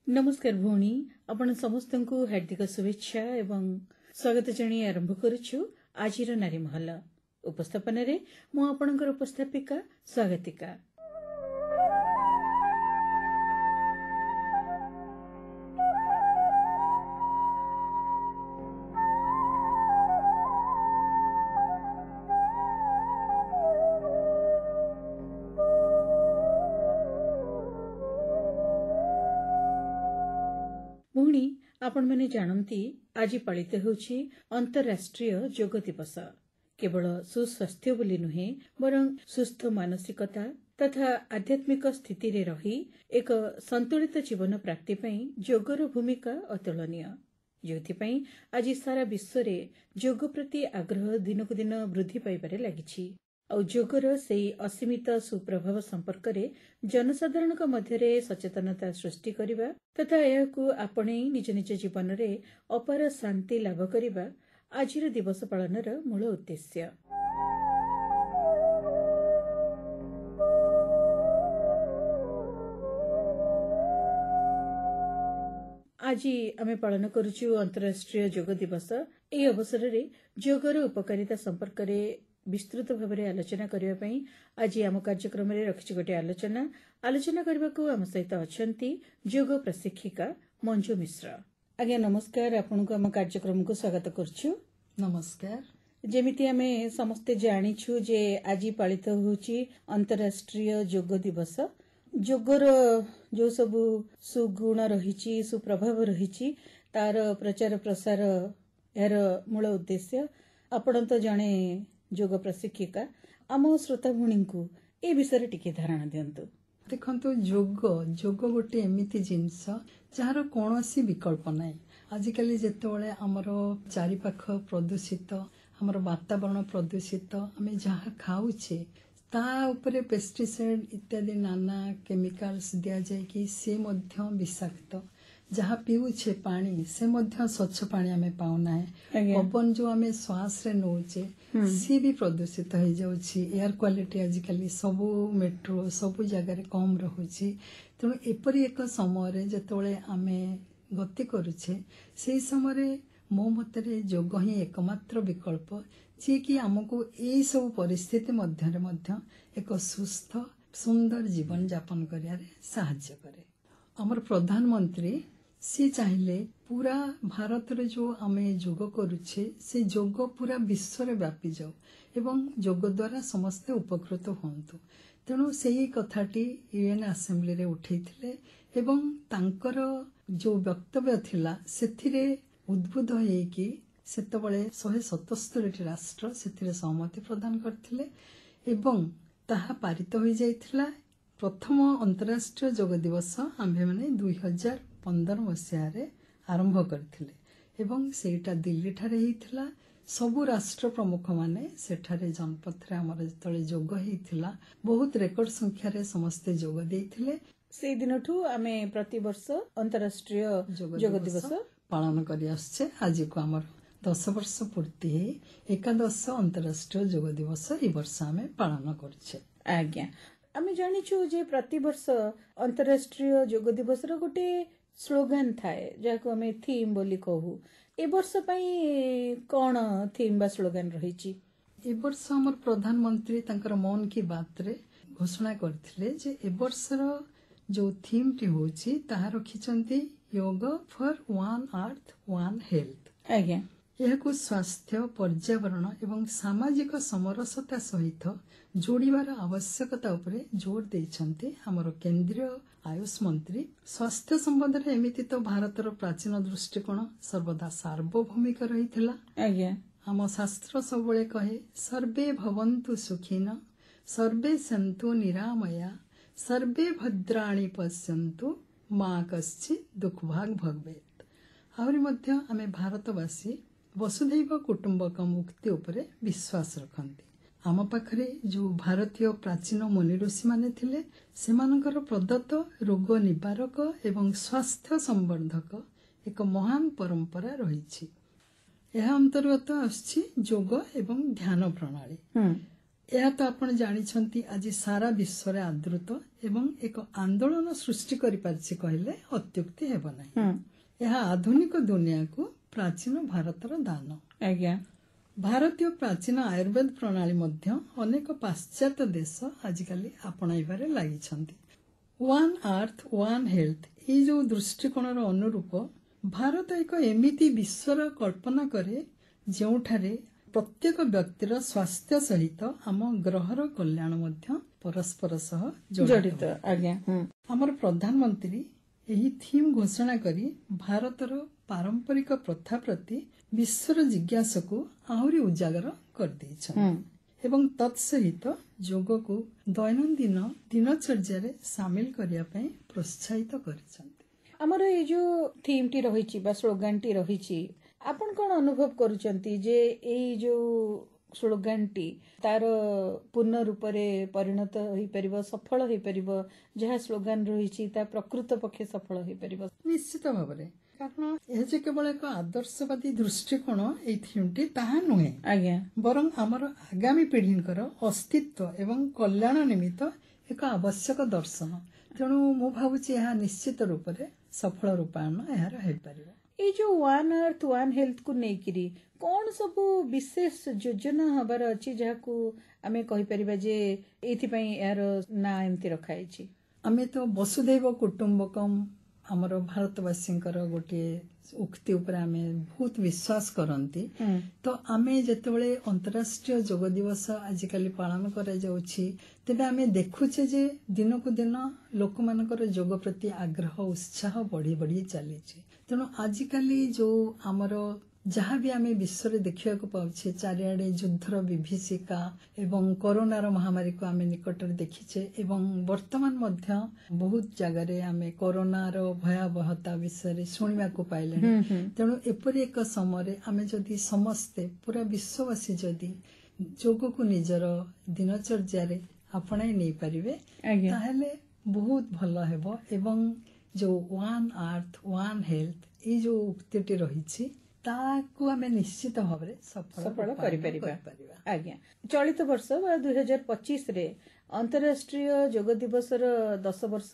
नमस्कार भौणी आपण समस्त हार्दिक शुभेच्छा एवं स्वागत जणी आरंभ करुछु आज नारी महल उपस्थापन रे मु आपणकर उपस्थापिका स्वागतिका। भौणी आपण मैंने जानती आज पालित होछि अंतर्राष्ट्रीय योग दिवस। केवल सुस्वास्थ्य बोली नुहे बरं सुस्थ मानसिकता तथा आध्यात्मिक स्थिति रे रही एक संतुलित जीवन प्राप्ति पई योगर भूमिका अतुलनीय। जोथिपई आज सारा विश्व रे योग प्रति आग्रह दिनकु दिन वृद्धि पाइबारे लागिछि। और योगर से असीमित सुप्रभाव संपर्क रे जनसाधारण मध्य सचेतनता सृष्टि करिबा तथा एहाकु आपणे निज निज जीवन रे अपार शांति लाभ करिबा आजिर दिवस पालनर मूल उद्देश्य। आज आमे पालन करुछु अंतर्राष्ट्रीय योग दिवस। एही अवसर रे योगर उपकारिता संपर्क रे विस्तृत भाव में आलोचना करने आज आम कार्यक्रम में रखी गोटे आलोचना करने को आम सहित अच्छा योग प्रशिक्षिका मंजू मिश्र। आज्ञा नमस्कार, आपन को आम कार्यक्रम को स्वागत करछु। नमस्कार। जेमिति आमे समस्ते जानिछु जे आज पालित होछि अंतर्राष्ट्रीय योग दिवस। योगर जो सब सुगुण रहिछि सुप्रभाव रहिछि तार प्रचार प्रसार यार मूल उद्देश्य। आपण तो जाने योग प्रशिक्षिका आम श्रोता भूणी को ए विषय टिके धारणा दियंतु। देखंतु योग गोटे एमिति जिनस जार कोनोसी विकल्प नाही। आजिकली जेतेबेले हमर चारिपाख प्रदूषित हमर वातावरण प्रदूषित आमे जहाँ खाउछे ता उपरे पेस्टिसाइड इत्यादि नाना केमिकल्स दिया जाय कि से मध्य विषाक्त जहाँ पीऊछे पानी से मध्य स्वच्छ पानी आमे पाउना है। पवन जो आमे श्वास रे नौचे सी भी प्रदूषित हो जाउछि। एयर क्वालिटी आजिकली सबु मेट्रो सबु जगह रे कम रहुछि। तेणु एपरी एक समय रे जेतेबेले आमे गति करूछे से समय रे मो मतरे योग ही एकमात्र विकल्प जे कि हमको एई सब परिस्थिति मध्य रे मध्य एक सुस्थ सुंदर जीवन यापन करिया रे सहायता करे। हमर प्रधानमंत्री सी चाहिए पूरा भारत रे जो आमे योग करूछे से योग पूरा विश्व रे व्यापी जाऊ एवं योग द्वारा समस्त उपकृत होंतु। तेणु सेही कथाटी यूएन असेंबली रे उठैथिले एवं तांकर जो वक्तव्य थिला सेथिरे उद्बुद्ध हेकी सेतबळे 177 राष्ट्र सेथिरे सहमति प्रदान करथिले एवं ताहा पारित होई जाइथिला। प्रथम अंतर्राष्ट्रीय योग दिवस आम्भे माने 2015 मसीह रे आरंभ करथिले एवं सेटा दिल्ली ठारे हेइथिला। सबु राष्ट्र प्रमुख माने सेठारे जनपथ रे हमर जतळे योग हेइथिला बहुत रेकॉर्ड संख्या रे समस्त योग देइथिले। से दिनठू आमे प्रति वर्ष अंतर्राष्ट्रीय योग दिवस पालन करि आछे। आज को हमर 10 वर्ष पूर्ति हे एकादश अंतर्राष्ट्रीय योग दिवस ई वर्ष आमे पालन करछे। आज्ञा आमे जानिछु जे प्रति वर्ष अंतर्राष्ट्रीय योग दिवस रो गोटे स्लोगन थाए जाको आमे थीम बोली कहू। ए वर्ष पई कोन थीम बा स्लोगन रहिछि? ए वर्ष हमर प्रधानमंत्री तांकर मन की बात रे घोषणा करथिले जे ए वर्ष रो जो थीम टी होछि ताहा रखिचंती योग for one earth one health. आज्ञा यह स्वास्थ्य पर्यावरण एवं सामाजिक समरसता सहित जोड़िबार आवश्यकता उपरे जोर देइछन्ते हमर केंद्रीय आयुष मंत्री। स्वास्थ्य संबंध रे एमिति तो भारतर प्राचीन दृष्टिकोण सर्वदा सार्वभौमिक रहिथिला। आज्ञा हम शास्त्र सबले कहे सर्वे भवन्तु सुखिन सर्वे सन्तु निरामया सर्वे भद्राणि पश्यन्तु मा कश्चित् दुःखभाग् भवेत्। आवरी मध्य आमे भारतवासी वसुधैव कुटुंबकम मुक्ति उपरे विश्वास रखन्ति। आम पाखरे जो भारतीय प्राचीन मुनि ऋषि माने थिले सेमानकर प्रदत्त रोग निवारक एवं स्वास्थ्य संवर्धक एक महान परंपरा रहिछि। यह अंतर्गत आछि योग एवं ध्यान प्रणाली। ଏହା ତ ଆପଣ ଜାଣିଛନ୍ତି ଆଜି ସାରା ବିଶ୍ୱରେ ଆଦୃତ ଏବଂ ଏକ ଆନ୍ଦୋଳନ ସୃଷ୍ଟି କରିପାରିଛି କହିଲେ ଅତ୍ୟୁକ୍ତି ହେବ ନାହିଁ। ଏହା ଆଧୁନିକ ଦୁନିଆକୁ ପ୍ରାଚୀନ ଭାରତର ଦାନ। ଆଜ୍ଞା। ଭାରତୀୟ ପ୍ରାଚୀନ ଆୟୁର୍ବେଦ ପ୍ରଣାଳୀ ମଧ୍ୟ ଅନେକ ପାଶ୍ଚାତ୍ୟ ଦେଶ ଆଜିକାଲି ଆପଣାଇବାରେ ଲାଗିଛନ୍ତି। ୱାନ୍ ଆର୍ଥ ୱାନ୍ ହେଲ୍ଥ ଏଇ ଯୋଉ ଦୃଷ୍ଟିକୋଣର ଅନୁରୂପ ଭାରତ ଏକ ଏମିତି ବିଶ୍ୱର କଳ୍ପନା କରେ ଯେଉଁଠାରେ ପ୍ରତ୍ୟେକ ବ୍ୟକ୍ତିର ସ୍ୱାସ୍ଥ୍ୟ ସହିତ ଆମ ଗ୍ରହର କଲ୍ୟାଣ ମଧ୍ୟ ପରସ୍ପର ସହ ଜଡ଼ିତ। ଆଜ୍ଞା। ଆମର ପ୍ରଧାନମନ୍ତ୍ରୀ ଏହି ଥିମ୍ ଘୋଷଣା କରି ଭାରତର ପାରମ୍ପରିକ ପ୍ରଥା ପ୍ରତି ବିଶ୍ୱର ଜିଜ୍ଞାସାକୁ ଆହୁରି ଉଜାଗର କରିଦେଇଛନ୍ତି ଏବଂ ତତ୍ସହିତ ଯୋଗକୁ ଦୈନନ୍ଦିନ ଦିନଚର୍ଯ୍ୟାରେ ସାମିଲ କରିବା ପାଇଁ ପ୍ରୋତ୍ସାହିତ କରିଛନ୍ତି। ଆମର ଏଇ ଯୋଉ ଥିମ୍ଟି ରହିଛି ବା ସ୍ଲୋଗାନଟି ରହିଛି, ଆପଣ କଣ ଅନୁଭବ କରୁଛନ୍ତି ଯେ ଏଇ ଯୋଉ ସ୍ଲୋଗାନଟି ତାର ପୂର୍ଣ୍ଣ ରୂପରେ ପରିଣତ ହୋଇପାରିବ, ସଫଳ ହୋଇପାରିବ? ଯାହା ସ୍ଲୋଗାନ ରହିଛି ତା ପ୍ରକୃତ ପକ୍ଷେ ସଫଳ ହୋଇପାରିବ? ନିଶ୍ଚିତ ଭାବରେ, କାରଣ ଏହା ଯେ କେବଳ ଏକ ଆଦର୍ଶବାଦୀ ଦୃଷ୍ଟିକୋଣ ଏଇ ଥିମ୍ଟି ତାହା ନୁହେଁ। ଆଜ୍ଞା। ବରଂ ଆମର ଆଗାମୀ ପିଢ଼ିଙ୍କର ଅସ୍ତିତ୍ୱ ଏବଂ କଲ୍ୟାଣ ନିମିତ୍ତ ଏକ ଆବଶ୍ୟକ ଦର୍ଶନ। ତେଣୁ ମୁଁ ଭାବୁଛି ଏହା ନିଶ୍ଚିତ ରୂପରେ ସଫଳ ରୂପାୟନ ଏହାର ହୋଇପାରିବ। ଏଇ ଯୋଉ ୱାନ୍ ଆର୍ଥ ୱାନ୍ ହେଲ୍ଥକୁ ନେଇକିରି କଣ ସବୁ ବିଶେଷ ଯୋଜନା ହବାର ଅଛି ଯାହାକୁ ଆମେ କହିପାରିବା ଯେ ଏଇଥିପାଇଁ ଏହାର ନାଁ ଏମିତି ରଖାଯାଇଛି? ଆମେ ତ ବସୁଧୈବ କୁଟୁମ୍ବକମ୍ ଆମର ଭାରତବାସୀଙ୍କର ଗୋଟିଏ ଉକ୍ତି ଉପରେ ଆମେ ବହୁତ ବିଶ୍ୱାସ କରନ୍ତି। ତ ଆମେ ଯେତେବେଳେ ଅନ୍ତରାଷ୍ଟ୍ରୀୟ ଯୋଗ ଦିବସ ଆଜିକାଲି ପାଳନ କରାଯାଉଛି, ତେବେ ଆମେ ଦେଖୁଛେ ଯେ ଦିନକୁ ଦିନ ଲୋକମାନଙ୍କର ଯୋଗ ପ୍ରତି ଆଗ୍ରହ ଉତ୍ସାହ ବଢି ବଢି ଚାଲିଛି। ତେଣୁ ଆଜିକାଲି ଯୋଉ ଆମର ଯାହାବି ଆମେ ବିଶ୍ୱରେ ଦେଖିବାକୁ ପାଉଛେ, ଚାରିଆଡେ ଯୁଦ୍ଧର ବିଭୀଷିକା ଏବଂ କରୋନାର ମହାମାରୀକୁ ଆମେ ନିକଟରେ ଦେଖିଛେ ଏବଂ ବର୍ତ୍ତମାନ ମଧ୍ୟ ବହୁତ ଜାଗାରେ ଆମେ କରୋନାର ଭୟାବହତା ବିଷୟରେ ଶୁଣିବାକୁ ପାଇଲେଣି। ତେଣୁ ଏପରି ଏକ ସମୟରେ ଆମେ ଯଦି ସମସ୍ତେ ପୁରା ବିଶ୍ୱବାସୀ ଯଦି ଯୋଗକୁ ନିଜର ଦିନଚର୍ଯ୍ୟାରେ ଆପଣାଇ ନେଇପାରିବେ ତାହେଲେ ବହୁତ ଭଲ ହେବ ଏବଂ ଯୋଉ ୱାନ୍ ଆର୍ଥ ୱାନ୍ ହେଲ୍ଥ ଏଇ ଯୋଉ ଉକ୍ତିଟି ରହିଛି ତାକୁ ଆମେ ନିଶ୍ଚିତ ଭାବରେ ସଫଳ କରିପାରିବା। ଆଜ୍ଞା। ଚଳିତ ବର୍ଷ ବା 2025ରେ ଅନ୍ତରାଷ୍ଟ୍ରୀୟ ଯୋଗ ଦିବସର 10 ବର୍ଷ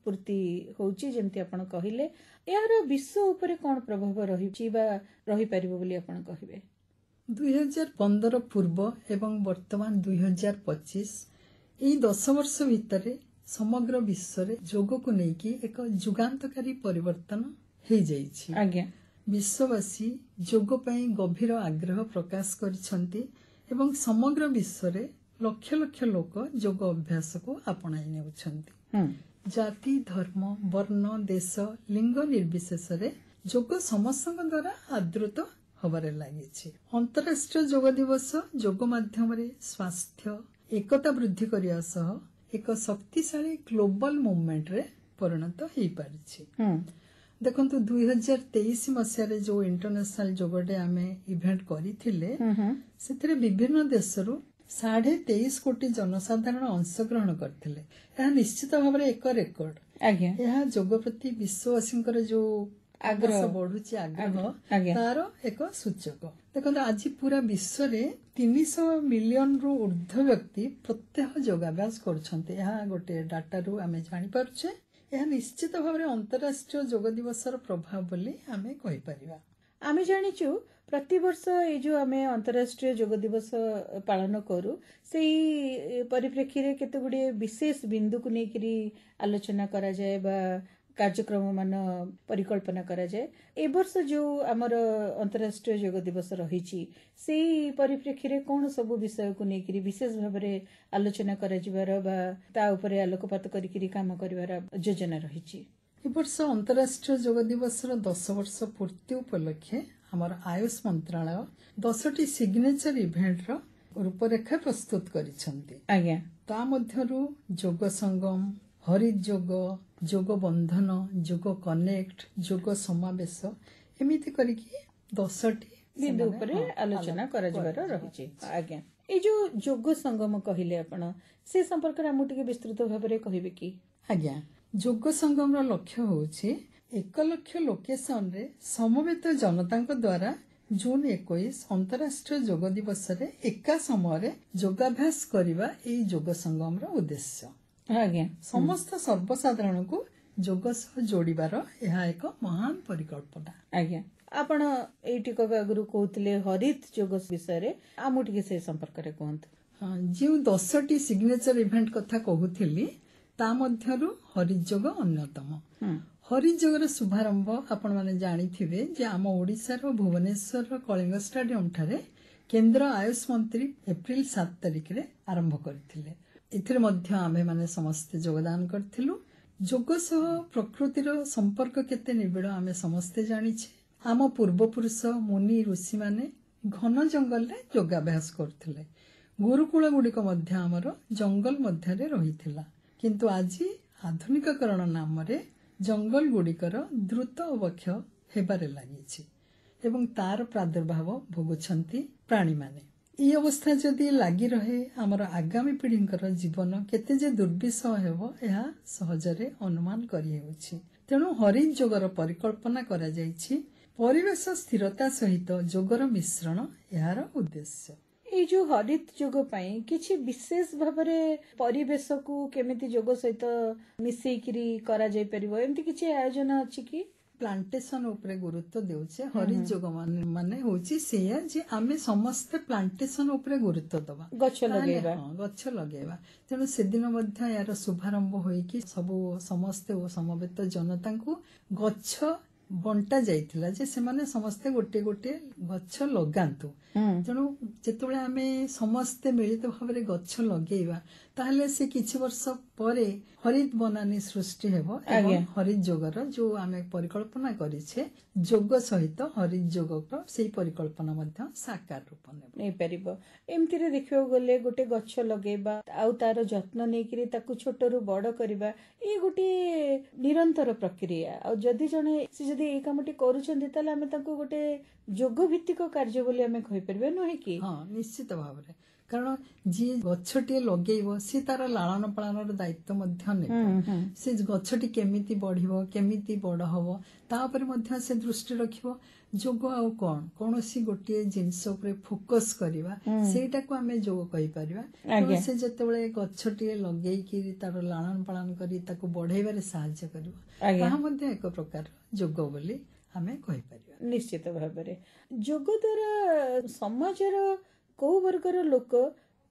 ପୂର୍ତ୍ତି ହେଉଛି, ଯେମିତି ଆପଣ କହିଲେ। ଏହାର ବିଶ୍ୱ ଉପରେ କଣ ପ୍ରଭାବ ରହିଛି ବା ରହିପାରିବ ବୋଲି ଆପଣ କହିବେ? 2015 ପୂର୍ବ ଏବଂ ବର୍ତ୍ତମାନ 2025 ଏଇ 10 ବର୍ଷ ଭିତରେ ସମଗ୍ର ବିଶ୍ୱରେ ଯୋଗକୁ ନେଇକି ଏକ ଯୁଗାନ୍ତକାରୀ ପରିବର୍ତ୍ତନ ହେଇଯାଇଛି। ଆଜ୍ଞା। ବିଶ୍ୱବାସୀ ଯୋଗ ପାଇଁ ଗଭୀର ଆଗ୍ରହ ପ୍ରକାଶ କରିଛନ୍ତି ଏବଂ ସମଗ୍ର ବିଶ୍ୱରେ ଲକ୍ଷ ଲକ୍ଷ ଲୋକ ଯୋଗ ଅଭ୍ୟାସକୁ ଆପଣାଇ ନେଉଛନ୍ତି। ଜାତି, ଧର୍ମ, ବର୍ଣ୍ଣ, ଦେଶ, ଲିଙ୍ଗ ନିର୍ବିଶେଷରେ ଯୋଗ ସମସ୍ତଙ୍କ ଦ୍ୱାରା ଆଦୃତ ହବାରେ ଲାଗିଛି। ଅନ୍ତରାଷ୍ଟ୍ରୀୟ ଯୋଗ ଦିବସ ଯୋଗ ମାଧ୍ୟମରେ ସ୍ୱାସ୍ଥ୍ୟ ଏକତା ବୃଦ୍ଧି କରିବା ସହ ଏକ ଶକ୍ତିଶାଳୀ ଗ୍ଲୋବାଲ ମୁଭମେଣ୍ଟରେ ପରିଣତ ହେଇପାରିଛି। ଦେଖନ୍ତୁ 2023 ମସିହାରେ ଯୋଉ ଇଣ୍ଟରନ୍ୟାସନାଲ ଯୋଗ ଡେ ଆମେ ଇଭେଣ୍ଟ କରିଥିଲେ, ସେଥିରେ ବିଭିନ୍ନ ଦେଶରୁ 23.5 କୋଟି ଜନସାଧାରଣ ଅଂଶଗ୍ରହଣ କରିଥିଲେ। ଏହା ନିଶ୍ଚିତ ଭାବରେ ଏକ ରେକର୍ଡ। ଏହା ଯୋଗ ପ୍ରତି ବିଶ୍ୱବାସୀଙ୍କର ଯୋଉ ଆଗ୍ରହ ବଢୁଛି, ଆଗ୍ରହ ତାର ଏକ ସୂଚକ। ଦେଖନ୍ତୁ ଆଜି ପୁରା ବିଶ୍ୱରେ 300 ମିଲିୟନରୁ ଉର୍ଦ୍ଧ୍ୱ ବ୍ୟକ୍ତି ପ୍ରତ୍ୟହ ଯୋଗାଭ୍ୟାସ କରୁଛନ୍ତି। ଏହା ଗୋଟିଏ ଡାଟାରୁ ଆମେ ଜାଣିପାରୁଛେ। ଏହା ନିଶ୍ଚିତ ଭାବରେ ଅନ୍ତରାଷ୍ଟ୍ରୀୟ ଯୋଗ ଦିବସର ପ୍ରଭାବ ବୋଲି ଆମେ କହିପାରିବା। ଆମେ ଜାଣିଛୁ ପ୍ରତିବର୍ଷ ଏଇ ଯୋଉ ଆମେ ଅନ୍ତରାଷ୍ଟ୍ରୀୟ ଯୋଗ ଦିବସ ପାଳନ କରୁ, ସେଇ ପରିପ୍ରେକ୍ଷୀରେ କେତେଗୁଡିଏ ବିଶେଷ ବିନ୍ଦୁକୁ ନେଇକରି ଆଲୋଚନା କରାଯାଏ ବା କାର୍ଯ୍ୟକ୍ରମ ମାନ ପରିକଳ୍ପନା କରାଯାଏ। ଏ ବର୍ଷ ଯୋଉ ଆମର ଅନ୍ତରାଷ୍ଟ୍ରୀୟ ଯୋଗ ଦିବସ ରହିଛି, ସେଇ ପରିପ୍ରେକ୍ଷୀରେ କଣ ସବୁ ବିଷୟକୁ ନେଇକରି ବିଶେଷ ଭାବରେ ଆଲୋଚନା କରାଯିବାର ବା ତା ଉପରେ ଆଲୋକପାତ କରିକିରି କାମ କରିବାର ଯୋଜନା ରହିଛି? ଏ ବର୍ଷ ଅନ୍ତରାଷ୍ଟ୍ରୀୟ ଯୋଗ ଦିବସର 10 ବର୍ଷ ପୂର୍ତ୍ତି ଉପଲକ୍ଷେ ଆମର ଆୟୁଷ ମନ୍ତ୍ରାଳୟ 10ଟି ସିଗ୍ନେଚର ଇଭେଣ୍ଟର ରୂପରେଖା ପ୍ରସ୍ତୁତ କରିଛନ୍ତି। ଆଜ୍ଞା। ତା ମଧ୍ୟରୁ ଯୋଗ ସଙ୍ଗମ, ହରିତ ଯୋଗ, ଯୋଗ ବନ୍ଧନ, ଯୋଗ କନେକ୍ଟ, ଯୋଗ ସମାବେଶ ଏମିତି କରିକି 10ଟି ବିନ୍ଦୁ ଉପରେ ଆଲୋଚନା କରାଯିବାର ରହିଛି। ଆଜ୍ଞା। ଏଇ ଯୋଉ ଯୋଗ ସଙ୍ଗମ କହିଲେ ଆପଣ, ସେ ସମ୍ପର୍କରେ ଆମକୁ ଟିକେ ବିସ୍ତୃତ ଭାବରେ କହିବେ କି? ଆଜ୍ଞା। ଯୋଗ ସଙ୍ଗମର ଲକ୍ଷ୍ୟ ହେଉଛି 1 ଲକ୍ଷ ଲୋକେସନରେ ସମବେତ ଜନତାଙ୍କ ଦ୍ୱାରା जून 21 अंतर्राष्ट्रीय योग दिवस रे एका समय योगाभ्यास करने यही योग संगम उद्देश्य आज्ञा समस्त सर्वसाधारण को योग सह जोड़ार यह एक महान परिकल्पना। आज्ञा आपण एई टिकक आगुरु कहउतले हरित योग विषय आमु टिके से संपर्क रे कहंतु। हाँ, जो 10टी सिग्नेचर इवेंट कथा कहूली ता मध्यरु हरित योग अन्यतम। हरित योगर शुभारंभ आपण माने जानिथिबे जे आम ओडिशार भुवनेश्वर कलिंग स्टेडियम ठारे केंद्र आयुष मंत्री एप्रिल 7 तारिख रे आरंभ करथिले। एथिरे मध्य आमे माने समस्त योगदान करथिलु। योग सह प्रकृतिर संपर्क केते निबिड़ आमे समस्ते जानिछे। आम पूर्वपुरुष मुनि ऋषि माने घन जंगल रे योगाभ्यास करथिले। गुरुकुल गुड़िक मध्य आमर जंगल मध्य रही किंतु आज आधुनिककरण नाम रे जंगल गुड़िकर द्रुत अवक्षय हेबारे लागिछि एवं तार प्रादुर्भाव भोगुछंती प्राणी माने। ई अवस्था जदि लागी रहे आमर आगामी पीढ़ींकर जीवन केते जे दुर्विषह हेबो एहा सहजरे अनुमान करि हेउछि। तेणु हरित योगर परिकल्पना करा जाइछि। परिवेश स्थिरता सहित योगर मिश्रण यार उद्देश्य। ये जो हरित योग पाई किछि विशेष भाबरे परिवेश को केमिति योग सहित मिसेइकिरी करा जाय परिबो एमति किछि आयोजन अछि कि? प्लांटेशन उपरे गुरुत्व देउछे। हरित योग माने होछि सेया जे आमे समस्त प्लांटेशन उपरे गुरुत्व दबा गछ लगेबा। गछ लगेबा तेणु से दिन मध्य यार शुभारंभ होई कि सब समस्त समवेत जनता को गछ बंटा जाइथिला जे से माने समस्ते गोटे गोटे गछ लगांतु। तेणु जेतबेले आमे समस्ते मिलित भाबरे गछ लगेइबा ताहले से किछि वर्ष परे हरित बनानी सृष्टि हेबो एवं हरित योगर जो आमे परिकल्पना करिछे योग सहित हरित योगर सेही परिकल्पना मध्य साकार रूप नै परिबो। एमति रे देखियो गले गोटे गछ लगेबा आउ तार जत्न नेकिरी ताकु छोटरू बड़ करबा ए गोटे निरंतर प्रक्रिया। आ जदि जने से जदि ए कामटी करूछन्ती ताले आमे ताकु गोटे योग भित्तिक कार्य बोली आमे कहि परबे नहे कि? हाँ, निश्चित भाबरे कारण जी गछटी लगेइबो से तार लालन पालन दायित्व मध्य ने से गछटी केमिति बढ़िबो केमिति बड़ हबो ता ऊपर मध्य से दृष्टि रखिबो। योग आउ कोनोसी गोटे जिंस ऊपर फोकस करबा सेटा को हमें योग कहि परबा। से जेतेबेले गछटी लगेई कि तार लालन पालन करी ताको बढ़ेबारे सहायता करबो ता मध्य एक प्रकार योग बोली हमें कहि परबा। निश्चित भाबरे योग द्वारा समाजर को वर्गर लोक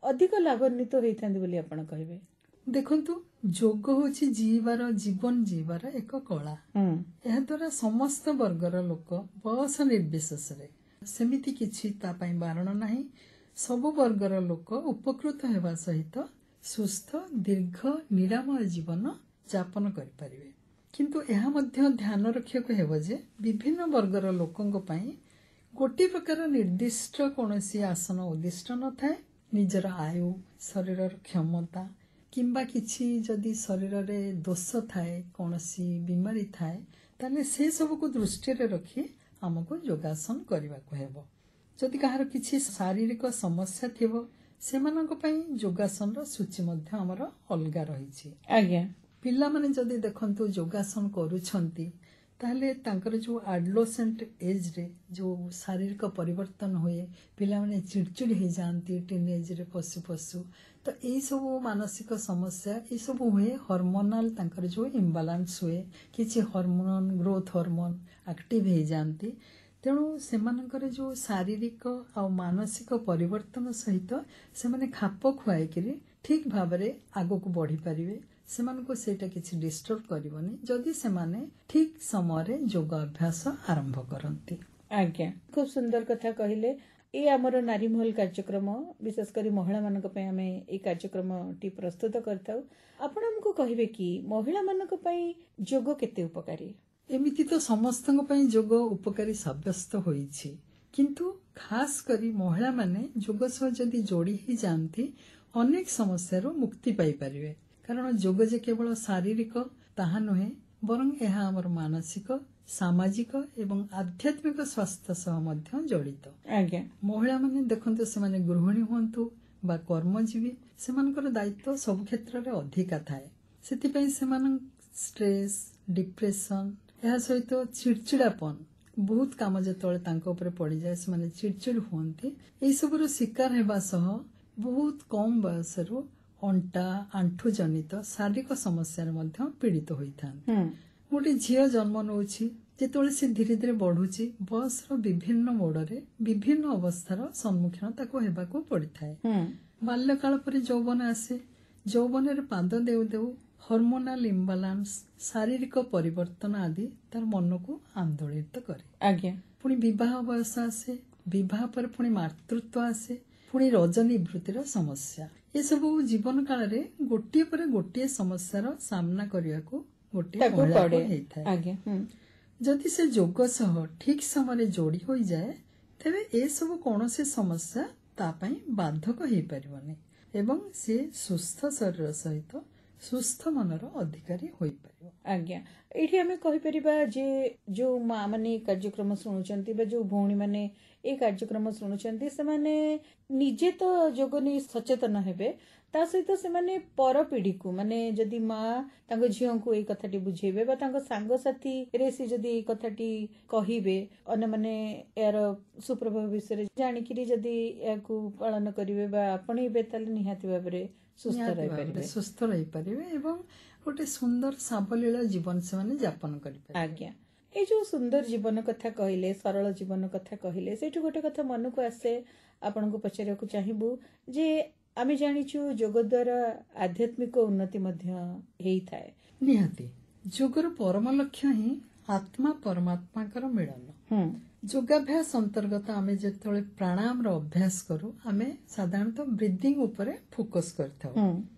अधिक लाभान्वित होइथांदी बोली आपण कहबे? देखंतु योग होछि जीवन जीवार एक कला। एहा द्वारा समस्त वर्गर लोक बयस निर्विशेष रे सेमिति किछि ता पई बारण नाही सब वर्गर लोक उपकृत हेबा सहित सुस्थ दीर्घ निरामय जीवन यापन करि परिबे। किंतु एहा मध्य ध्यान रखियक हेबो जे विभिन्न वर्गर लोकंक पई गोटे प्रकार निर्दिष्ट कोनोसी आसन उद्दिष्ट न थाए। निजर आयु शरीर क्षमता किंबा किछि जदि शरीर रे दोष थाए कोनोसी बीमारी थाए ताले से सब को दृष्टि रे रखी हमको योगासन करबा को हेबो। जदि कहार किछि शारीरिक समस्या थिबो सेमानक पई योगासन रो सूची मध्य हमर अलगा रहिछि। आज्ञा पिल्ला माने जदि देखंतु योगासन करूछंती ताहले तांकर जो एडोलेसेंट एज रे जो शारीरिक परिवर्तन हुए पिला माने चिड़चिड़ हो जाती टीनेज रे पशु पशु तो यही सब मानसिक समस्या ये सब हुए हार्मोनाल तांकर जो इम्बालांस हुए किछि हार्मोन ग्रोथ हार्मोन एक्टिव हो जाती। तेणु सेमानकर जो शारीरिक आ मानसिक परिवर्तन सहित से माने खाप खुआई करी ठीक भाबरे आगो को बढ़ी परिवे। सेमान को सेटा किछि डिस्टर्ब करिवनी जदि सेमाने ठीक समय रे योग अभ्यास आरंभ करंती। आज्ञा खूब सुंदर कथा कहिले। ए हमर नारी महल कार्यक्रम विशेष करी महिला मानक पय हमें ए कार्यक्रम टी प्रस्तुत करताउ। आपण हमको कहिबे कि महिला मानक पय योग केते उपकारी? एमिति तो समस्तक पय योग उपकारी साब्यस्त होईछि किंतु खास करी महिला माने योग सह जदि जोड़ी ही जानती अनेक समस्या रो मुक्ति पाई परिवे। कारण योग जे केवल शारीरिक ताहा नुहे बरं यह आमर मानसिक सामाजिक एवं आध्यात्मिक स्वास्थ्य सह मध्य जड़ित। आज्ञा महिला माने देखंतु से माने गृहिणी हुंतु बा कर्मजीवी सेमानकर दायित्व सब क्षेत्र रे अधिका थाए। सेति पई सेमान स्ट्रेस डिप्रेशन यह सहित चिड़चिड़ापन बहुत काम जेतବେଳେ ତାଙ୍କ ଉପରେ ପଡ଼ିଯାଏ ସେମାନେ ଚିଡ଼ଚିଡ଼ ହୁଅନ୍ତି। ଏଇସବୁର ଶିକାର ହେବା ସହ ବହୁତ କମ ବୟସରୁ ଅଣ୍ଟା ଆଣ୍ଠୁ ଜନିତ ଶାରୀରିକ ସମସ୍ୟାରେ ମଧ୍ୟ ପୀଡ଼ିତ ହୋଇଥାନ୍ତି। ଗୋଟେ ଝିଅ ଜନ୍ମ ନେଉଛି, ଯେତେବେଳେ ସେ ଧୀରେ ଧୀରେ ବଢୁଛି, ବୟସର ବିଭିନ୍ନ ମୋଡରେ ବିଭିନ୍ନ ଅବସ୍ଥାର ସମ୍ମୁଖୀନ ତାକୁ ହେବାକୁ ପଡିଥାଏ। ବାଲ୍ୟକାଳ ପରେ ଯୌବନ ଆସେ। ଯୌବନରେ ପାଦ ଦେଉ ଦେଉ ହର୍ମୋନାଲ ଇମ୍ବାଲାନ୍ସ, ଶାରୀରିକ ପରିବର୍ତ୍ତନ ଆଦି ତାର ମନକୁ ଆନ୍ଦୋଳିତ କରେ। ଆଜ୍ଞା। ପୁଣି ବିବାହ ବୟସ ଆସେ, ବିବାହ ପରେ ପୁଣି ମାତୃତ୍ୱ ଆସେ, ପୁଣି ରଜନିବୃତ୍ତିର ସମସ୍ୟା। ଏସବୁ ଜୀବନ କାଳରେ ଗୋଟିଏ ପରେ ଗୋଟିଏ ସମସ୍ୟାର ସାମ୍ନା କରିବାକୁ ଗୋଟିଏ ମହିଳାକୁ ହେଇଥାଏ। ଯଦି ସେ ଯୋଗ ସହ ଠିକ ସମୟରେ ଯୋଡି ହୋଇଯାଏ, ତେବେ ଏସବୁ କୌଣସି ସମସ୍ୟା ତା ପାଇଁ ବାଧକ ହେଇପାରିବନି ଏବଂ ସେ ସୁସ୍ଥ ଶରୀର ସହିତ ସୁସ୍ଥ ମନର ଅଧିକାରୀ ହୋଇପାରିବ। ଆଜ୍ଞା, ଏଇଠି ଆମେ କହିପାରିବା ଯେ ଯୋଉ ମା ମାନେ କାର୍ଯ୍ୟକ୍ରମ ଶୁଣୁଛନ୍ତି ବା ଯୋଉ ଭଉଣୀ ମାନେ ଏ କାର୍ଯ୍ୟକ୍ରମ ଶୁଣୁଛନ୍ତି, ସେମାନେ ନିଜେ ତ ଯୋଗ ନେଇ ସଚେତନ ହେବେ, ତା ସହିତ ସେମାନେ ପର ପିଢିକୁ, ମାନେ ଯଦି ମା ତାଙ୍କ ଝିଅଙ୍କୁ ଏଇ କଥାଟି ବୁଝେଇବେ ବା ତାଙ୍କ ସାଙ୍ଗସାଥିରେ ସେ ଯଦି ଏଇ କଥାଟି କହିବେ, ଅନ୍ୟମାନେ ଏହାର ସୁପ୍ରଭାବ ବିଷୟରେ ଜାଣିକିରି ଯଦି ଏହାକୁ ପାଳନ କରିବେ ବା ଆପଣେଇବେ, ତାହେଲେ ନିହାତି ଭାବରେ ସୁସ୍ଥ ରହିପାରିବେ ଏବଂ ଗୋଟେ ସୁନ୍ଦର ସାବଲୀଳ ଜୀବନ ସେମାନେ ଯାପନ କରିପାରିବେ। ଆଜ୍ଞା, এই ଯୋଉ ସୁନ୍ଦର ଜୀବନ କଥା କହିଲେ, ସରଳ ଜୀବନ କଥା କହିଲେ, ସେଇଠୁ ଗୋଟେ କଥା ମନକୁ ଆସେ, ଆପଣଙ୍କୁ ପଚାରିବାକୁ ଚାହିଁବୁ ଯେ ଆମେ ଜାଣିଛୁ ଯୋଗ ଦ୍ୱାରା ଆଧ୍ୟାତ୍ମିକ ଉନ୍ନତି ମଧ୍ୟ ହେଇଥାଏ। ନିହାତି ଯୋଗର ପରମ ଲକ୍ଷ୍ୟ ହିଁ ଆତ୍ମା ପରମାତ୍ମାଙ୍କର ମିଳନ। ଯୋଗାଭ୍ୟାସ ଅନ୍ତର୍ଗତ ଆମେ ଯେତେବେଳେ ପ୍ରାଣାୟାମର ଅଭ୍ୟାସ କରୁ, ଆମେ ସାଧାରଣତଃ ବ୍ରିଦିଂ ଉପରେ ଫୋକସ କରିଥାଉ।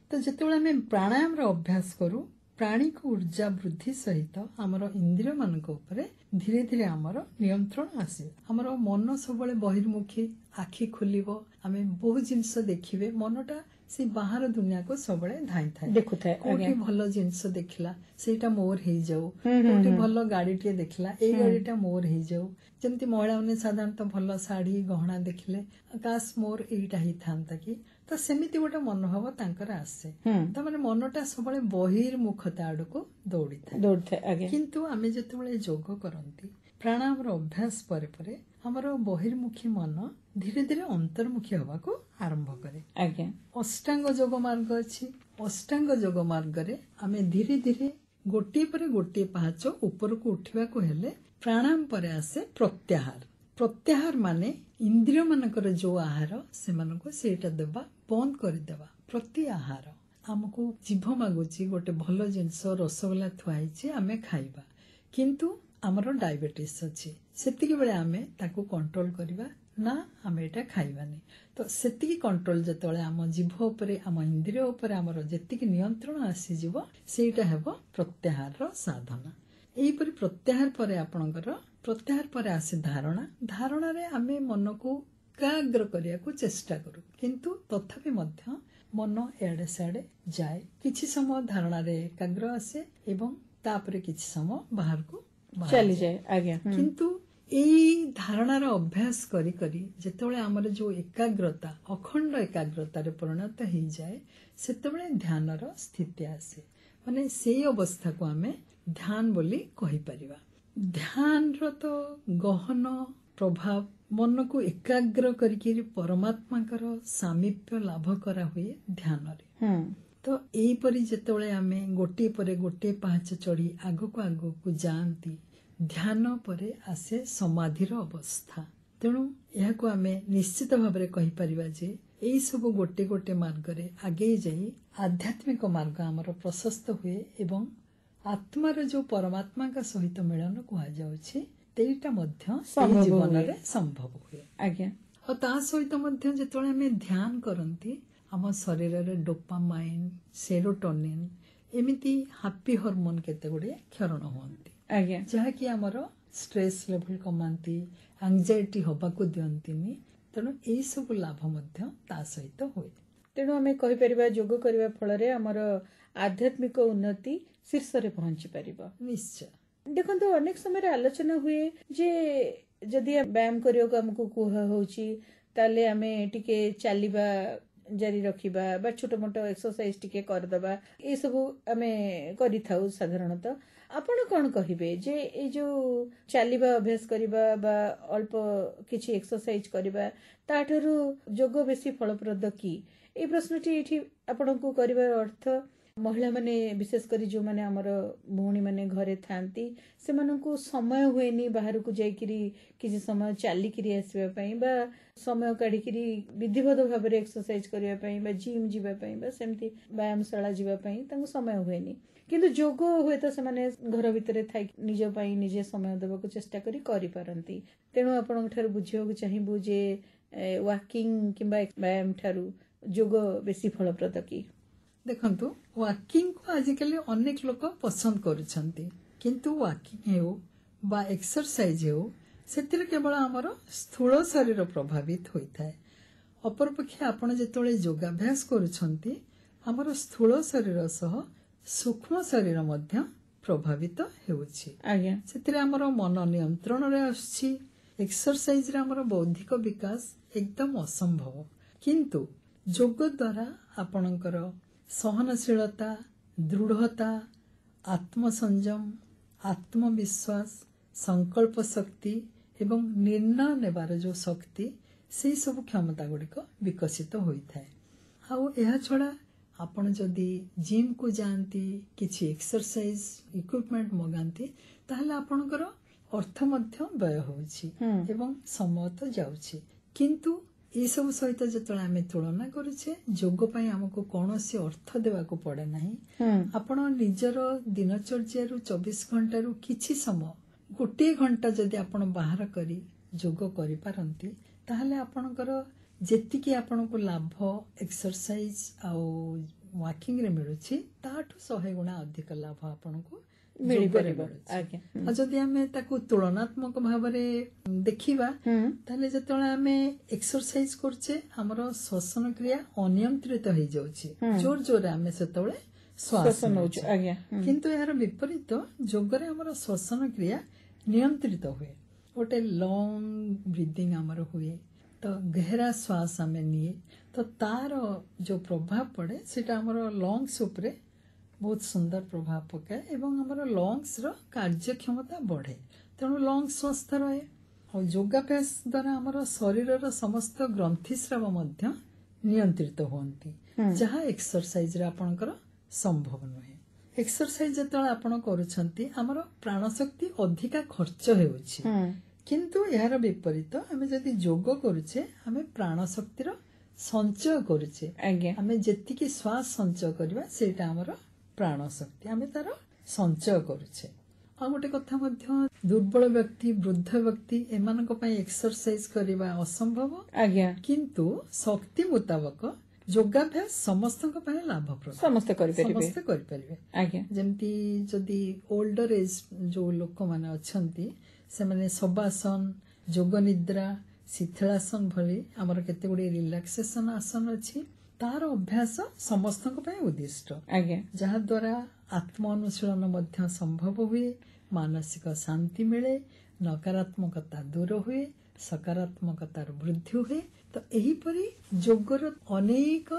ତ ଯେତେବେଳେ ଆମେ ପ୍ରାଣାୟାମର ଅଭ୍ୟାସ କରୁ, ପ୍ରାଣିକ ଉର୍ଜା ବୃଦ୍ଧି ସହିତ ଆମର ଇନ୍ଦ୍ରିୟ ମାନଙ୍କ ଉପରେ ଧୀରେ ଧୀରେ ଆମର ନିୟନ୍ତ୍ରଣ ଆସେ। ଆମର ମନ ସବୁବେଳେ ବହିର୍ମୁଖୀ, ଆଖି ଖୋଲିବ, ଆମେ ବହୁତ ଜିନିଷ ଦେଖିବେ, ମନଟା ସେ ବାହାର ଦୁନିଆକୁ ସବୁବେଳେ ଧାଇଁଥାଏ, ଦେଖୁଥାଏ। କୋଉଠି ଭଲ ଜିନିଷ ଦେଖିଲା ସେଇଟା ମୋର ହେଇଯାଉ, କୋଉଠି ଭଲ ଗାଡିଟିଏ ଦେଖିଲା ଏଇ ଗାଡିଟା ମୋର ହେଇଯାଉ। ଯେମିତି ମହିଳାମାନେ ସାଧାରଣତଃ ଭଲ ଶାଢୀ ଗହଣା ଦେଖିଲେ କାଶ ମୋର ଏଇଟା ହେଇଥାନ୍ତା କି, ତ ସେମିତି ଗୋଟେ ମନୋଭାବ ତାଙ୍କର ଆସେ। ତାମାନେ ମନଟା ସବୁବେଳେ ବହିର୍ମୁଖତା ଆଡକୁ ଦୌଡିଥାଏ। କିନ୍ତୁ ଆମେ ଯେତେବେଳେ ଯୋଗ କରନ୍ତି, ପ୍ରାଣାୟାମର ଅଭ୍ୟାସ ପରେ ପରେ ଆମର ବହିର୍ମୁଖୀ ମନ ଧୀରେ ଧୀରେ ଅନ୍ତର୍ମୁଖୀ ହେବାକୁ ଆରମ୍ଭ କରେ। ଅଷ୍ଟାଙ୍ଗ ଯୋଗ ମାର୍ଗ ଅଛି। ଅଷ୍ଟାଙ୍ଗ ଯୋଗ ମାର୍ଗରେ ଆମେ ଧୀରେ ଧୀରେ ଗୋଟିଏ ପରେ ଗୋଟିଏ ପାହାଚ ଉପରକୁ ଉଠିବାକୁ ହେଲେ ପ୍ରାଣାୟାମ ପରେ ଆସେ ପ୍ରତ୍ୟାହାର। ପ୍ରତ୍ୟାହାର ମାନେ ଇନ୍ଦ୍ରିୟ ମାନଙ୍କର ଯୋଉ ଆହାର, ସେମାନଙ୍କୁ ସେଇଟା ଦେବା ବନ୍ଦ କରିଦେବା। ପ୍ରତି ଆହାର ଆମକୁ ଜିଭ ମାଗୁଛି ଗୋଟେ ଭଲ ଜିନିଷ, ରସଗୋଲା ଥୁଆ ହେଇଛି, ଆମେ ଖାଇବା, କିନ୍ତୁ ଆମର ଡାଇବେଟିସ୍ ଅଛି, ସେତିକି ବେଳେ ଆମେ ତାକୁ କଣ୍ଟ୍ରୋଲ କରିବା, ନା ଆମେ ଏଇଟା ଖାଇବାନି। ତ ସେତିକି କଣ୍ଟ୍ରୋଲ ଯେତେବେଳେ ଆମ ଜିଭ ଉପରେ, ଆମ ଇନ୍ଦ୍ରିୟ ଉପରେ ଆମର ଯେତିକି ନିୟନ୍ତ୍ରଣ ଆସିଯିବ, ସେଇଟା ହେବ ପ୍ରତ୍ୟାହାରର ସାଧନା। ଏହିପରି ପ୍ରତ୍ୟାହାର ପରେ ଆପଣଙ୍କର ପ୍ରତ୍ୟାହାର ପରେ ଆସେ ଧାରଣା। ଧାରଣାରେ ଆମେ ମନକୁ ଏକାଗ୍ର କରିବାକୁ ଚେଷ୍ଟା କରୁ, କିନ୍ତୁ ତଥାପି ମଧ୍ୟ ମନ ଏଆଡେ ସେଆଡେ ଯାଏ। କିଛି ସମୟ ଧାରଣାରେ ଏକାଗ୍ର ଆସେ ଏବଂ ତାପରେ କିଛି ସମୟ ବାହାରକୁ ଚାଲିଯାଏ। କିନ୍ତୁ ଏଇ ଧାରଣାର ଅଭ୍ୟାସ କରି କରି ଯେତେବେଳେ ଆମର ଯୋଉ ଏକାଗ୍ରତା ଅଖଣ୍ଡ ଏକାଗ୍ରତାରେ ପରିଣତ ହେଇଯାଏ, ସେତେବେଳେ ଧ୍ୟାନର ସ୍ଥିତି ଆସେ। ମାନେ ସେଇ ଅବସ୍ଥାକୁ ଆମେ ଧ୍ୟାନ ବୋଲି କହିପାରିବା। ଧ୍ୟାନର ତ ଗହନ ପ୍ରଭାବ ମନକୁ ଏକାଗ୍ର କରିକି ପରମାତ୍ମାଙ୍କର ସାମୀପ୍ୟ ଲାଭ କରାହୁଏ ଧ୍ୟାନରେ। ତ ଏଇପରି ଯେତେବେଳେ ଆମେ ଗୋଟିଏ ପରେ ଗୋଟିଏ ପାହାଚ ଚଢି ଆଗକୁ ଆଗକୁ ଯାଆନ୍ତି, ଧ୍ୟାନ ପରେ ଆସେ ସମାଧିର ଅବସ୍ଥା। ତେଣୁ ଏହାକୁ ଆମେ ନିଶ୍ଚିତ ଭାବରେ କହିପାରିବା ଯେ ଏଇ ସବୁ ଗୋଟେ ଗୋଟେ ମାର୍ଗରେ ଆଗେଇ ଯାଇ ଆଧ୍ୟାତ୍ମିକ ମାର୍ଗ ଆମର ପ୍ରଶସ୍ତ ହୁଏ ଏବଂ ଆତ୍ମାର ଯୋଉ ପରମାତ୍ମାଙ୍କ ସହିତ ମିଳନ କୁହାଯାଉଛି, ସେଇଟା ମଧ୍ୟ ଜୀବନରେ ସମ୍ଭବ ହୁଏ। ଆଉ ତା ସହିତ ମଧ୍ୟ ଯେତେବେଳେ ଆମେ ଧ୍ୟାନ କରନ୍ତି, ଆମ ଶରୀରରେ ଡୋପାମାଇନ୍, ସେରୋଟୋନିନ୍ ଏମିତି ହାପି ହର୍ମୋନ କେତେ ଗୁଡିଏ କ୍ଷରଣ ହୁଅନ୍ତି, ଯାହାକି ଆମର ଷ୍ଟ୍ରେସ୍ ଲେଭେଲ କମାନ୍ତି, ଆଂଜାଇଟି ହବାକୁ ଦିଅନ୍ତିନି। ତେଣୁ ଏଇ ସବୁ ଲାଭ ମଧ୍ୟ ତା ସହିତ ହୁଏ। ତେଣୁ ଆମେ କହିପାରିବା ଯୋଗ କରିବା ଫଳରେ ଆମର ଆଧ୍ୟାତ୍ମିକ ଉନ୍ନତି ଶୀର୍ଷରେ ପହଞ୍ଚି ପାରିବ। ନିଶ୍ଚୟ। ଦେଖନ୍ତୁ, ଅନେକ ସମୟରେ ଆଲୋଚନା ହୁଏ ଯେ ଯଦି ବ୍ୟାୟାମ କରିବାକୁ ଆମକୁ କୁହା ହଉଛି, ତାହେଲେ ଆମେ ଟିକେ ଚାଲିବା ଜାରି ରଖିବା ବା ଛୋଟ ମୋଟ ଏକ୍ସରସାଇଜ ଟିକେ କରିଦେବା ଏସବୁ ଆମେ କରିଥାଉ ସାଧାରଣତଃ। ଆପଣ କଣ କହିବେ ଯେ ଏଇ ଯୋଉ ଚାଲିବା ଅଭ୍ୟାସ କରିବା ବା ଅଳ୍ପ କିଛି ଏକ୍ସରସାଇଜ କରିବା ତାଠାରୁ ଯୋଗ ବେଶୀ ଫଳପ୍ରଦ କି? এই ପ୍ରଶ୍ନଟି ଏଠି ଆପଣଙ୍କୁ କରିବାର ଅର୍ଥ ମହିଳାମାନେ ବିଶେଷ କରି ଯୋଉମାନେ ଆମର ଭଉଣୀମାନେ ଘରେ ଥାଆନ୍ତି ସେମାନଙ୍କୁ ସମୟ ହୁଏନି ବାହାରକୁ ଯାଇକିରି କିଛି ସମୟ ଚାଲିକିରି ଆସିବା ପାଇଁ ବା ସମୟ କାଢିକିରି ବିଧିବଦ୍ଧ ଭାବରେ ଏକ୍ସରସାଇଜ କରିବା ପାଇଁ ବା ଜିମ୍ ଯିବା ପାଇଁ ବା ସେମିତି ବ୍ୟାୟାମଶାଳା ଯିବା ପାଇଁ ତାଙ୍କୁ ସମୟ ହୁଏନି। କିନ୍ତୁ ଯୋଗ ହୁଏତ ସେମାନେ ଘର ଭିତରେ ଥାଇ ନିଜ ପାଇଁ ନିଜେ ସମୟ ଦେବାକୁ ଚେଷ୍ଟା କରିପାରନ୍ତି। ତେଣୁ ଆପଣଙ୍କ ଠାରୁ ବୁଝିବାକୁ ଚାହିଁବୁ ଯେ ୱାକିଂ କିମ୍ବା ବ୍ୟାୟାମ ଠାରୁ ଯୋଗ ବେଶୀ ଫଳପ୍ରଦ କି? ଦେଖନ୍ତୁ, ୱାକିଂ କୁ ଆଜିକାଲି ଅନେକ ଲୋକ ପସନ୍ଦ କରୁଛନ୍ତି, କିନ୍ତୁ ୱାକିଂ ହେଉ ବା ଏକ୍ସରସାଇଜ ହେଉ ସେଥିରେ କେବଳ ଆମର ସ୍ଥୂଳ ଶରୀର ପ୍ରଭାବିତ ହୋଇଥାଏ। ଅପରପକ୍ଷେ ଆପଣ ଯେତେବେଳେ ଯୋଗାଭ୍ୟାସ କରୁଛନ୍ତି ଆମର ସ୍ଥୂଳ ଶରୀର ସହ ସୂକ୍ଷ୍ମ ଶରୀର ମଧ୍ୟ ପ୍ରଭାବିତ ହେଉଛି। ଆଜ୍ଞା, ସେଥିରେ ଆମର ମନ ନିୟନ୍ତ୍ରଣରେ ଆସୁଛି। ଏକ୍ସରସାଇଜରେ ଆମର ବୌଦ୍ଧିକ ବିକାଶ ଏକଦମ ଅସମ୍ଭବ, କିନ୍ତୁ ଯୋଗ ଦ୍ୱାରା ଆପଣଙ୍କର ସହନଶୀଳତା, ଦୃଢ଼ତା, ଆତ୍ମସଂଯମ, ଆତ୍ମବିଶ୍ୱାସ, ସଂକଳ୍ପ ଶକ୍ତି ଏବଂ ନିର୍ଣ୍ଣୟ ନେବାର ଯେଉଁ ଶକ୍ତି ସେହି ସବୁ କ୍ଷମତା ଗୁଡ଼ିକ ବିକଶିତ ହୋଇଥାଏ। ଆଉ ଏହା ଛଡ଼ା ଆପଣ ଯଦି ଜିମ୍କୁ ଯାଆନ୍ତି, କିଛି ଏକ୍ସରସାଇଜ ଇକ୍ୟୁପମେଣ୍ଟ ମଗାନ୍ତି, ତାହେଲେ ଆପଣଙ୍କର ଅର୍ଥ ମଧ୍ୟ ବ୍ୟୟ ହେଉଛି ଏବଂ ସମୟ ତ ଯାଉଛି। କିନ୍ତୁ ଏସବୁ ସହିତ ଯେତେବେଳେ ଆମେ ତୁଳନା କରୁଛେ ଯୋଗ ପାଇଁ ଆମକୁ କୌଣସି ଅର୍ଥ ଦେବାକୁ ପଡେ ନାହିଁ। ଆପଣ ନିଜର ଦିନଚର୍ଯ୍ୟାରୁ 24 ଘଣ୍ଟାରୁ କିଛି ସମୟ, ଗୋଟିଏ ଘଣ୍ଟା ଯଦି ଆପଣ ବାହାର କରି ଯୋଗ କରିପାରନ୍ତି ତାହେଲେ ଆପଣଙ୍କର ଯେତିକି ଆପଣଙ୍କୁ ଲାଭ ଏକ୍ସରସାଇଜ ଆଉ ୱାକିଂରେ ମିଳୁଛି ତାଠୁ 100 ଗୁଣା ଅଧିକ ଲାଭ ଆପଣଙ୍କୁ ଯୋଗରେ ମିଳୁଛି। ଆଉ ଯଦି ଆମେ ତାକୁ ତୁଳନାତ୍ମକ ଭାବରେ ଦେଖିବା ତାହେଲେ ଯେତେବେଳେ ଆମେ ଏକ୍ସରସାଇଜ କରୁଛେ ଆମର ଶ୍ଵସନ କ୍ରିୟା ଅନିୟନ୍ତ୍ରିତ ହେଇଯାଉଛି, ଜୋର ଜୋରରେ ଆମେ ସେତେବେଳେ ଶ୍ୱାସ ନେଉଛୁ। କିନ୍ତୁ ଏହାର ବିପରୀତ ଯୋଗରେ ଆମର ଶ୍ଵସନ କ୍ରିୟା ନିୟନ୍ତ୍ରିତ ହୁଏ। ଗୋଟେ ଲଙ୍ଗ ବ୍ରିଦିଂ ଆମର ହୁଏ, ତ ଗହରା ଶ୍ୱାସ ଆମେ ନିଏ, ତ ତାର ଯୋଉ ପ୍ରଭାବ ପଡେ ସେଟା ଆମର ଲଙ୍ଗସ ଉପରେ ବହୁତ ସୁନ୍ଦର ପ୍ରଭାବ ପକାଏ ଏବଂ ଆମର ଲଙ୍ଗସର କାର୍ଯ୍ୟକ୍ଷମତା ବଢେ। ତେଣୁ ଲଙ୍ଗସ ସ୍वस्थ ରହେ। ଆଉ ଯୋଗାଭ୍ୟାସ ଦ୍ୱାରା ଆମର ଶରୀରର ସମସ୍ତ ଗ୍ରନ୍ଥିସ୍ରାବ ମଧ୍ୟ ନିୟନ୍ତ୍ରିତ ହୁଅନ୍ତି, ଯାହା ଏକ୍ସରସାଇଜରେ ଆପଣଙ୍କର ସମ୍ଭବ ନୁହେଁ। ଏକ୍ସରସାଇଜ ଯେତେବେଳେ ଆପଣ କରୁଛନ୍ତି ଆମର ପ୍ରାଣଶକ୍ତି ଅଧିକା ଖର୍ଚ୍ଚ ହେଉଛି, କିନ୍ତୁ ଏହାର ବିପରୀତ ଆମେ ଯଦି ଯୋଗ କରୁଛେ ଆମେ ପ୍ରାଣଶକ୍ତିର ସଞ୍ଚୟ କରୁଛେ। ଆମେ ଯେତିକି ଶ୍ୱାସ ସଞ୍ଚୟ କରିବା ସେଇଟା ଆମର ପ୍ରାଣଶକ୍ତି, ଆମେ ତାର ସଞ୍ଚୟ କରୁଛେ। ଆଉ ଗୋଟେ କଥା ମଧ୍ୟ, ଦୁର୍ବଳ ବ୍ୟକ୍ତି, ବୃଦ୍ଧ ବ୍ୟକ୍ତି ଏମାନଙ୍କ ପାଇଁ ଏକ୍ସରସାଇଜ କରିବା ଅସମ୍ଭବ, କିନ୍ତୁ ଶକ୍ତି ମୁତାବକ ଯୋଗାଭ୍ୟାସ ସମସ୍ତଙ୍କ ପାଇଁ ଲାଭପ୍ରଦ, ସମସ୍ତେ କରିପାରିବେ। ଯେମିତି ଯଦି ଓଲ୍ଡର ଏଜ ଯୋଉ ଲୋକମାନେ ଅଛନ୍ତି ସେମାନେ ଶବାସନ, ଯୋଗ ନିଦ୍ରା, ଶିଥିଳାସନ ଭଳି ଆମର କେତେ ଗୁଡିଏ ରିଲାକ୍ସେସନ ଆସନ ଅଛି, ତାର ଅଭ୍ୟାସ ସମସ୍ତଙ୍କ ପାଇଁ ଉଦ୍ଦିଷ୍ଟ, ଯାହା ଦ୍ୱାରା ଆତ୍ମ ଅନୁଶୀଳନ ମଧ୍ୟ ସମ୍ଭବ ହୁଏ, ମାନସିକ ଶାନ୍ତି ମିଳେ, ନକାରାତ୍ମକତା ଦୂର ହୁଏ, ସକାରାତ୍ମକତାର ବୃଦ୍ଧି ହୁଏ। ତ ଏହିପରି ଯୋଗର ଅନେକ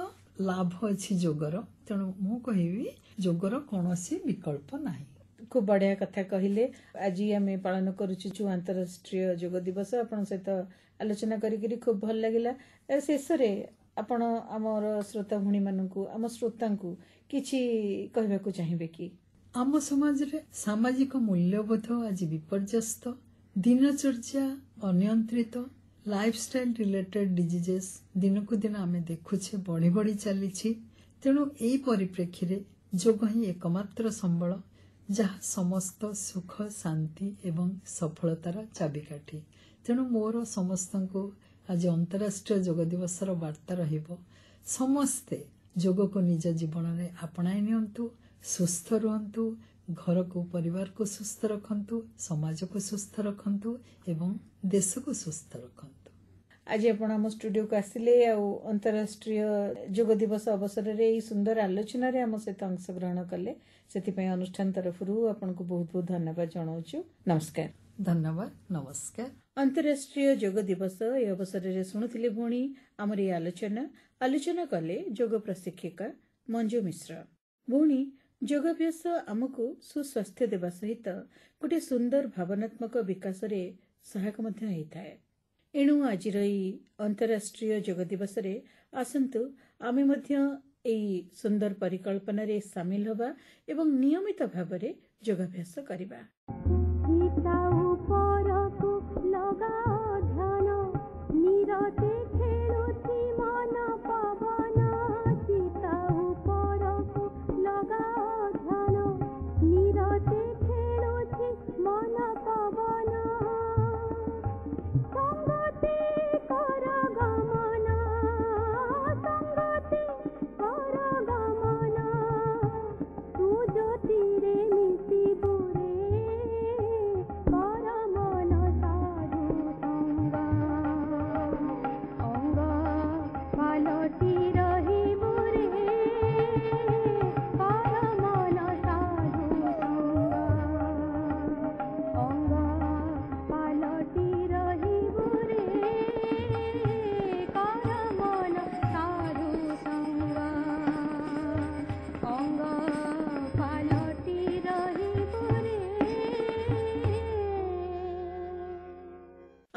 ଲାଭ ଅଛି ଯୋଗର। ତେଣୁ ମୁଁ କହିବି ଯୋଗର କୌଣସି ବିକଳ୍ପ ନାହିଁ। খুব বঢ়ିয়া কথা କହିଲେ। ଆଜି ଆମେ ପାଳନ କରୁଛୁ ଆନ୍ତରାଷ୍ଟ୍ରୀୟ ଯୋଗ ଦିବସ। ଆପଣଙ୍କ ସହିତ ଆଲୋଚନା କରିକିରି ଖୁବ ଭଲ ଲାଗିଲା। ଶେଷରେ ଆପଣ ଆମର ଶ୍ରୋତା ଭଉଣୀ ମାନଙ୍କୁ, ଆମ ଶ୍ରୋତାଙ୍କୁ କିଛି କହିବାକୁ ଚାହିଁବେ କି? ଆମ ସମାଜରେ ସାମାଜିକ ମୂଲ୍ୟବୋଧ ଆଜି ବିପର୍ଯ୍ୟସ୍ତ, ଦିନଚର୍ଯ୍ୟା ଅନିୟନ୍ତ୍ରିତ, ଲାଇଫଷ୍ଟାଇଲ ରିଲେଟେଡ ଡିଜିଜେସ୍ ଦିନକୁ ଦିନ ଆମେ ଦେଖୁଛେ ବଢି ବଢି ଚାଲିଛି। ତେଣୁ ଏହି ପରିପ୍ରେକ୍ଷୀରେ ଯୋଗ ହିଁ ଏକମାତ୍ର ସମ୍ବଳ, ଯାହା ସମସ୍ତ ସୁଖ, ଶାନ୍ତି ଏବଂ ସଫଳତାର ଚାବିକାଠି। ତେଣୁ ମୋର ସମସ୍ତଙ୍କୁ ଆଜି ଅନ୍ତରାଷ୍ଟ୍ରୀୟ ଯୋଗ ଦିବସର ବାର୍ତ୍ତା ରହିବ, ସମସ୍ତେ ଯୋଗକୁ ନିଜ ଜୀବନରେ ଆପଣାଇ ନିଅନ୍ତୁ, ସୁସ୍ଥ ରୁହନ୍ତୁ, ଘରକୁ, ପରିବାରକୁ ସୁସ୍ଥ ରଖନ୍ତୁ, ସମାଜକୁ ସୁସ୍ଥ ରଖନ୍ତୁ ଏବଂ ଦେଶକୁ ସୁସ୍ଥ ରଖନ୍ତୁ। ଆଜି ଆପଣ ଆମ ଷ୍ଟୁଡିଓକୁ ଆସିଲେ ଆଉ ଅନ୍ତରାଷ୍ଟ୍ରୀୟ ଯୋଗ ଦିବସ ଅବସରରେ ଏହି ସୁନ୍ଦର ଆଲୋଚନାରେ ଆମ ସହିତ ଅଂଶଗ୍ରହଣ କଲେ, ସେଥିପାଇଁ ଅନୁଷ୍ଠାନ ତରଫରୁ ଆପଣଙ୍କୁ ବହୁତ ବହୁତ ଧନ୍ୟବାଦ ଜଣାଉଛୁ। ନମସ୍କାର। ଧନ୍ୟବାଦ, ନମସ୍କାର। ଅନ୍ତରାଷ୍ଟ୍ରୀୟ ଯୋଗ ଦିବସ ଏ ଅବସରରେ ଶୁଣୁଥିଲେ ଭଉଣୀ ଆମର ଏହି ଆଲୋଚନା। आलोचना कले योग प्रशिक्षिका मंजू मिश्र। भौणी योगाभ्यास आमको सुस्वास्थ्य देवा सहित गोटे सुंदर भावनात्मक विकास रे सहायक मध्य होइथाय। एणु आजिर अंतर्राष्ट्रीय योग दिवस रे आसंतु आमे मध्य एई सुंदर परिकल्पना रे शामिल होबा एवं नियमित भाव रे योगाभ्यास करिबा।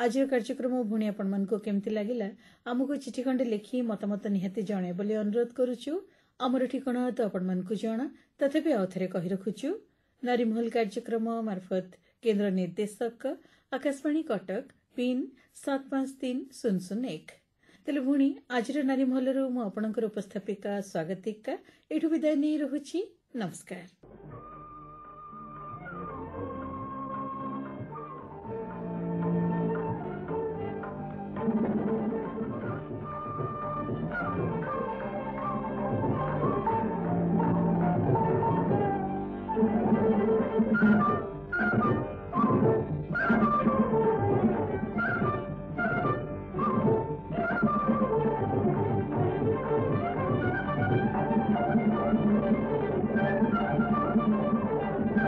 आज कार्यक्रम भूणी आपण मन को केमती लागिला आमको चिठी खंडे लिखी मतामत निहाती जणे बोली अनुरोध करूछु। आमर ठिकाना तो आपण मन को जणा तथापि आउथरे कहि रखुछु। नारी महल कार्यक्रम मार्फत केंद्र निर्देशक आकाशवाणी कटक पिन 753001। तेले भूणी आजिर नारी महलरू मु आपणकर उपस्थापिका स्वागतिका एठु विदाय नै रहुछि। नमस्कार।